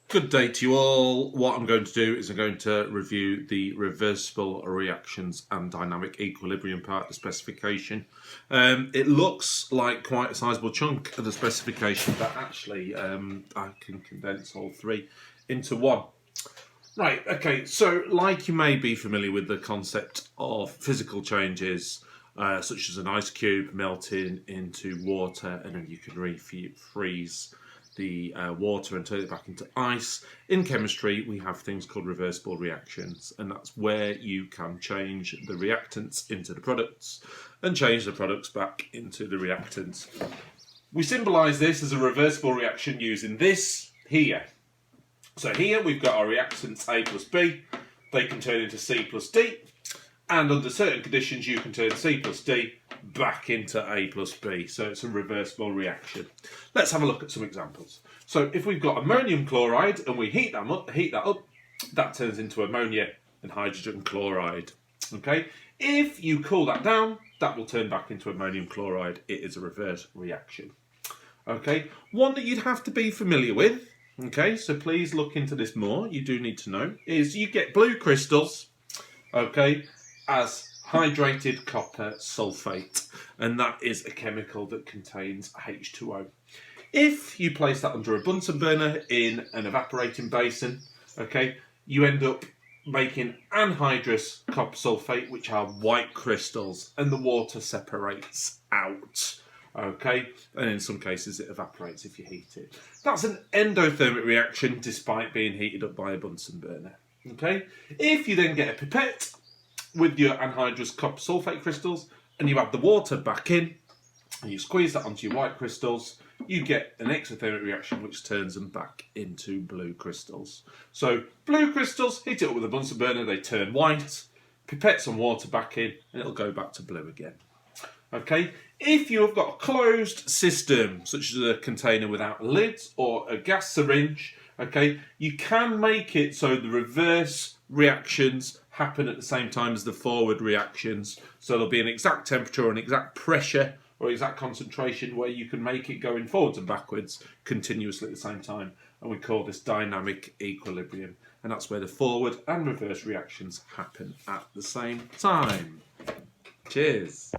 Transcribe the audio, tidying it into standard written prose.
Good day to you all. What I'm going to do is I'm going to review the reversible reactions and dynamic equilibrium part of the specification. It looks like quite a sizable chunk of the specification, but actually I can condense all three into one. Right, okay, so like you may be familiar with the concept of physical changes, such as an ice cube melting into water, and then you can refreeze the water and turn it back into ice. In chemistry, we have things called reversible reactions, and that's where you can change the reactants into the products and change the products back into the reactants. We symbolise this as a reversible reaction using this here. So here we've got our reactants A plus B. They can turn into C plus D, and under certain conditions you can turn C plus D back into A plus B. So it's a reversible reaction. Let's have a look at some examples. So if we've got ammonium chloride and we heat that up, that turns into ammonia and hydrogen chloride. Okay. If you cool that down, that will turn back into ammonium chloride. It is a reverse reaction. Okay. One that you'd have to be familiar with, okay, so please look into this more, you do need to know, is you get blue crystals, okay, as hydrated copper sulfate, and that is a chemical that contains H2O. If you place that under a Bunsen burner in an evaporating basin, okay, you end up making anhydrous copper sulfate, which are white crystals, and the water separates out. Okay, and in some cases it evaporates if you heat it. That's an endothermic reaction despite being heated up by a Bunsen burner. Okay, if you then get a pipette with your anhydrous copper sulfate crystals and you add the water back in and you squeeze that onto your white crystals, you get an exothermic reaction which turns them back into blue crystals. So blue crystals, heat it up with a Bunsen burner, they turn white, pipette some water back in and it'll go back to blue again. Okay, if you have got a closed system, such as a container without lids or a gas syringe, okay, you can make it so the reverse reactions happen at the same time as the forward reactions. So there'll be an exact temperature or an exact pressure or exact concentration where you can make it going forwards and backwards continuously at the same time. And we call this dynamic equilibrium. And that's where the forward and reverse reactions happen at the same time. Cheers.